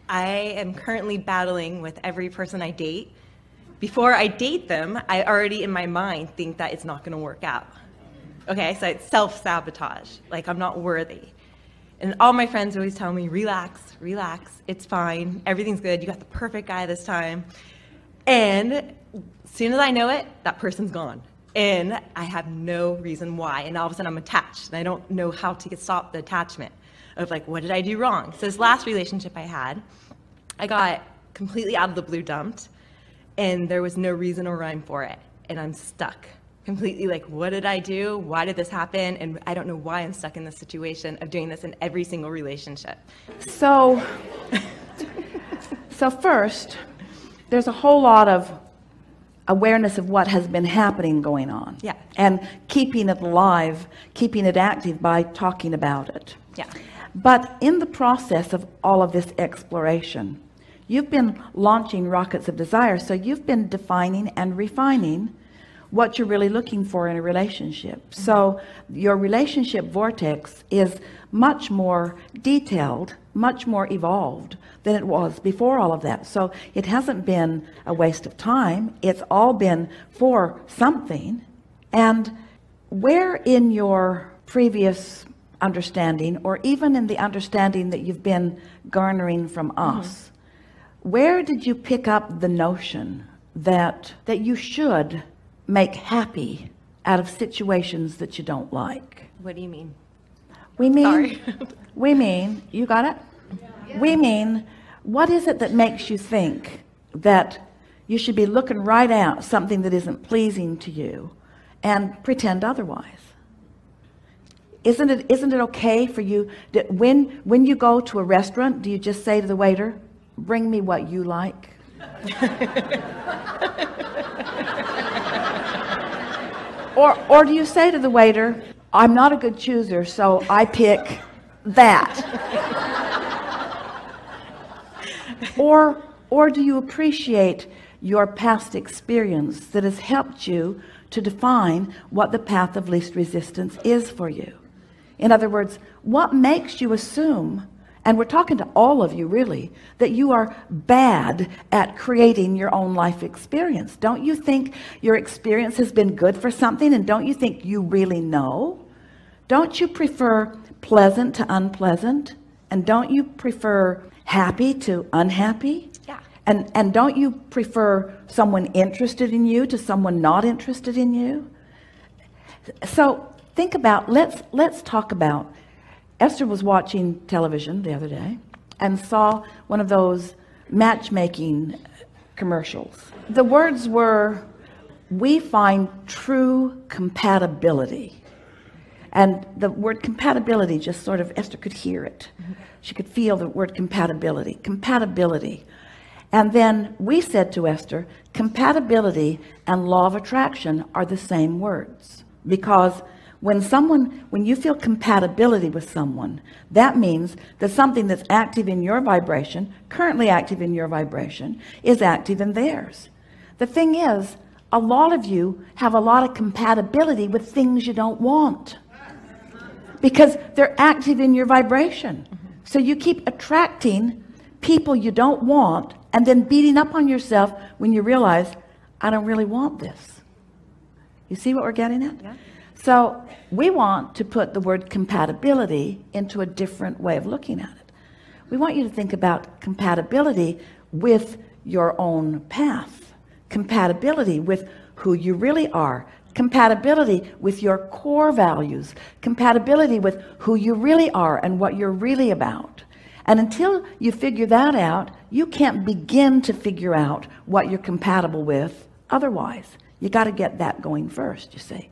I am currently battling with every person I date. Before I date them, I already in my mind think that it's not going to work out. Okay, so it's self-sabotage, like I'm not worthy. And all my friends always tell me, relax, it's fine, everything's good, you got the perfect guy this time. And as soon as I know it, that person's gone. And I have no reason why, and all of a sudden I'm attached, and I don't know how to stop the attachment of like, what did I do wrong? So this last relationship I had, I got completely out of the blue dumped, and there was no reason or rhyme for it, and I'm stuck. Completely like, what did I do? Why did this happen? And I don't know why I'm stuck in this situation of doing this in every single relationship. So first, there's a whole lot of awareness of what has been happening going on. Yeah. And keeping it alive, keeping it active by talking about it. Yeah. But in the process of all of this exploration, you've been launching rockets of desire. So you've been defining and refining what you're really looking for in a relationship. So your relationship vortex is much more detailed, much more evolved than it was before all of that. So it hasn't been a waste of time. It's all been for something. And where in your previous understanding, or even in the understanding that you've been garnering from us, where did you pick up the notion that you should make happy out of situations that you don't like? What do you mean? We mean, Sorry. we mean, you got it? Yeah. We mean, what is it that makes you think that you should be looking right at something that isn't pleasing to you and pretend otherwise? Isn't it okay for you that when you go to a restaurant, do you just say to the waiter, bring me what you like? Or do you say to the waiter, I'm not a good chooser, so I pick that? Or do you appreciate your past experience that has helped you to define what the path of least resistance is for you? In other words, what makes you assume, and we're talking to all of you really, that you are bad at creating your own life experience? Don't you think your experience has been good for something, and don't you think you really know? Don't you prefer pleasant to unpleasant? And don't you prefer happy to unhappy? Yeah. And don't you prefer someone interested in you to someone not interested in you? So think about, let's talk about, Esther was watching television the other day and saw one of those matchmaking commercials. The words were, we find true compatibility. And the word compatibility just sort of, Esther could hear it. She could feel the word compatibility. And then we said to Esther, compatibility and law of attraction are the same words. Because when you feel compatibility with someone, that means that something that's active in your vibration, currently active in your vibration, is active in theirs. The thing is, a lot of you have a lot of compatibility with things you don't want, because they're active in your vibration. So you keep attracting people you don't want, and then beating up on yourself when you realize, I don't really want this. You see what we're getting at? Yeah. So we want to put the word compatibility into a different way of looking at it. We want you to think about compatibility with your own path, compatibility with who you really are, compatibility with your core values, compatibility with who you really are and what you're really about. And until you figure that out, you can't begin to figure out what you're compatible with otherwise. You got to get that going first, you see.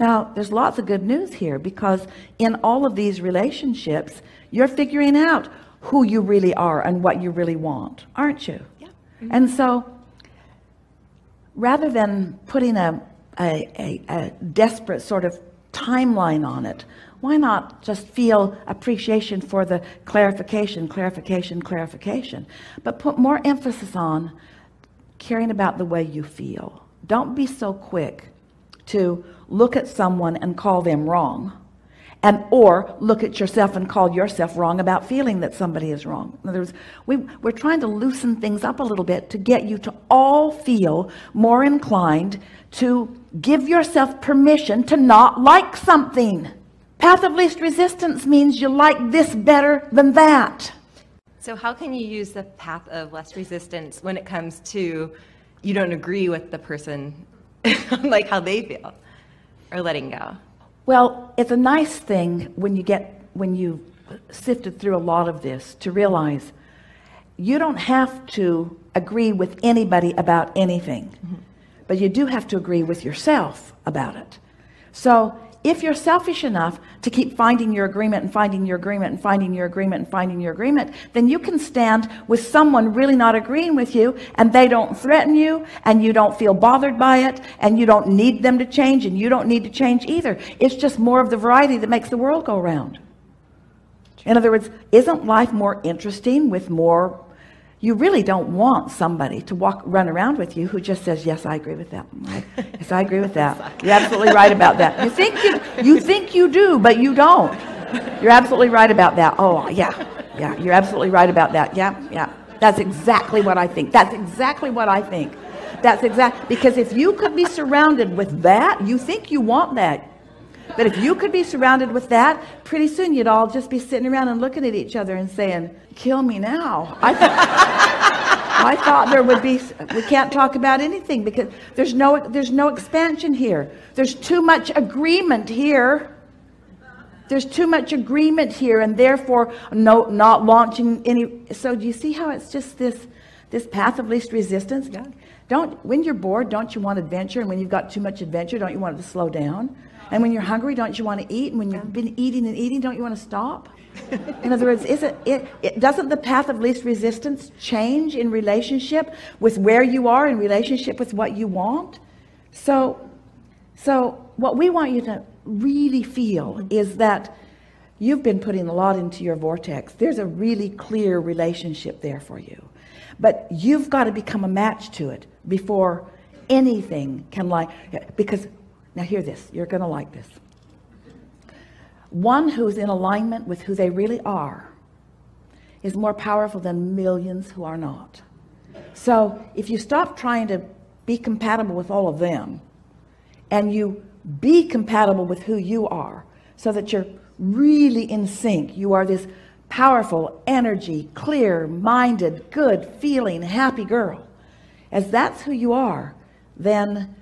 Now, there's lots of good news here, because in all of these relationships, you're figuring out who you really are and what you really want, aren't you? Yeah. Mm-hmm. And so, rather than putting a desperate sort of timeline on it, why not just feel appreciation for the clarification, but put more emphasis on caring about the way you feel. Don't be so quick to look at someone and call them wrong, and or look at yourself and call yourself wrong about feeling that somebody is wrong. In other words, we're trying to loosen things up a little bit to get you to all feel more inclined to give yourself permission to not like something. Path of least resistance means you like this better than that. So how can you use the path of less resistance when it comes to you don't agree with the person, like how they feel, or letting go? Well, it's a nice thing when you sifted through a lot of this to realize you don't have to agree with anybody about anything, but you do have to agree with yourself about it. So if you're selfish enough to keep finding your agreement and finding your agreement and finding your agreement and finding your agreement, then you can stand with someone really not agreeing with you, and they don't threaten you, and you don't feel bothered by it, and you don't need them to change, and you don't need to change either. It's just more of the variety that makes the world go round. In other words, isn't life more interesting with more? You really don't want somebody to run around with you who just says, yes, I agree with that. Yes, I agree with that. You're absolutely right about that. You think you do, but you don't. You're absolutely right about that. Oh, yeah, you're absolutely right about that. Yeah. That's exactly what I think. That's exactly what I think. Because if you could be surrounded with that, you think you want that. But if you could be surrounded with that, pretty soon you'd all just be sitting around and looking at each other and saying, kill me now. I thought there would be, we can't talk about anything because there's no expansion here. There's too much agreement here. There's too much agreement here, and therefore not launching any. So do you see how it's just this path of least resistance? When you're bored, don't you want adventure? And when you've got too much adventure, don't you want it to slow down? And when you're hungry, don't you want to eat? And when you've been eating and eating, don't you want to stop? In other words, doesn't the path of least resistance change in relationship with where you are, in relationship with what you want? So what we want you to really feel is that you've been putting a lot into your vortex. There's a really clear relationship there for you. But you've got to become a match to it before anything can because now hear this, you're going to like this. One who's in alignment with who they really are is more powerful than millions who are not. So if you stop trying to be compatible with all of them and you be compatible with who you are so that you're really in sync, you are this powerful, energy, clear-minded, good-feeling, happy girl. As that's who you are, then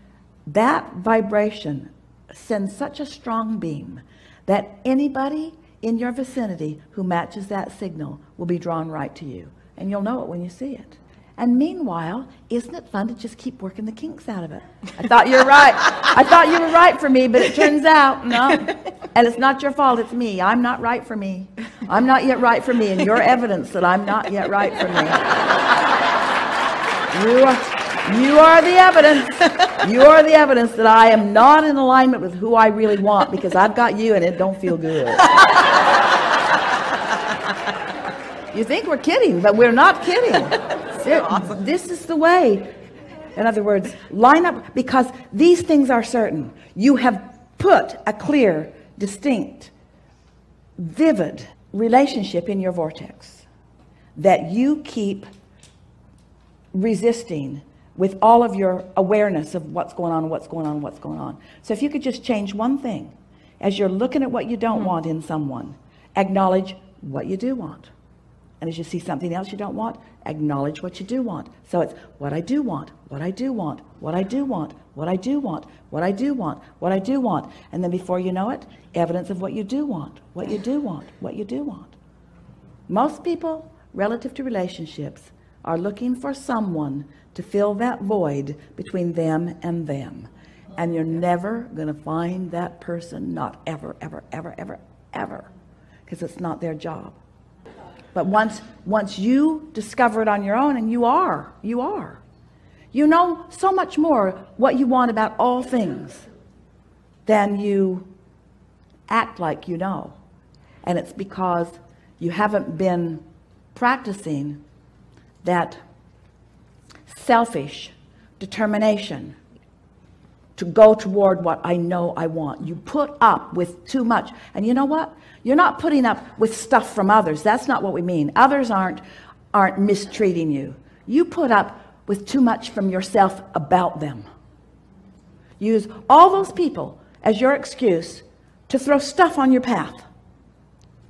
that vibration sends such a strong beam that anybody in your vicinity who matches that signal will be drawn right to you. And you'll know it when you see it. And meanwhile, isn't it fun to just keep working the kinks out of it? I thought you were right. I thought you were right for me, but it turns out, no. And it's not your fault, it's me. I'm not right for me. I'm not yet right for me, and you're evidence that I'm not yet right for me. You are the evidence. You are the evidence that I am not in alignment with who I really want, because I've got you and it don't feel good. You think we're kidding, but we're not kidding. Awesome. This is the way. In other words, line up, because these things are certain. You have put a clear, distinct, vivid relationship in your vortex that you keep resisting with all of your awareness of what's going on. So if you could just change one thing, as you're looking at what you don't want in someone, acknowledge what you do want. And as you see something else you don't want, acknowledge what you do want. So it's what I do want, what I do want, what I do want, what I do want, what I do want, what I do want. And then before you know it, evidence of what you do want, what you do want, what you do want. Most people, relative to relationships, are looking for someone to fill that void between them and them. And you're never going to find that person, not ever, ever, ever, ever, ever, because it's not their job. But once you discover it on your own, and you know so much more what you want about all things than you act like you know. And it's because you haven't been practicing that selfish determination to go toward what I know I want. You put up with too much. And you know what? You're not putting up with stuff from others. That's not what we mean. Others aren't mistreating you. You put up with too much from yourself about them. Use all those people as your excuse to throw stuff on your path.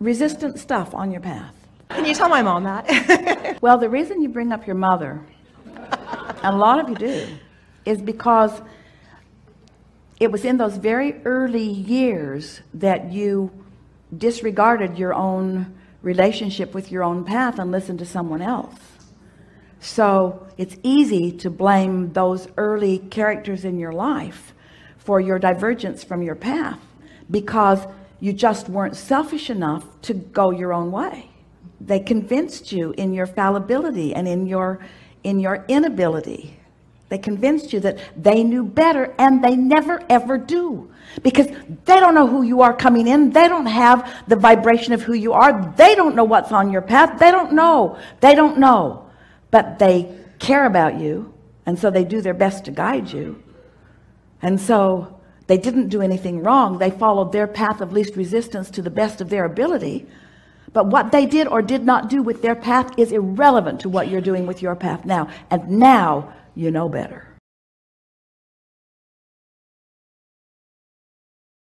Resistant stuff on your path. Can you tell my mom that? Well, the reason you bring up your mother, and a lot of you do, is because it was in those very early years that you disregarded your own relationship with your own path and listened to someone else. So it's easy to blame those early characters in your life for your divergence from your path, because you just weren't selfish enough to go your own way. They convinced you in your fallibility and in your inability. They convinced you that they knew better, and they never ever do, because they don't know who you are coming in. They don't have the vibration of who you are. They don't know what's on your path. They don't know. But they care about you, and so they do their best to guide you. And so they didn't do anything wrong. They followed their path of least resistance to the best of their ability. But what they did or did not do with their path is irrelevant to what you're doing with your path now. And now you know better.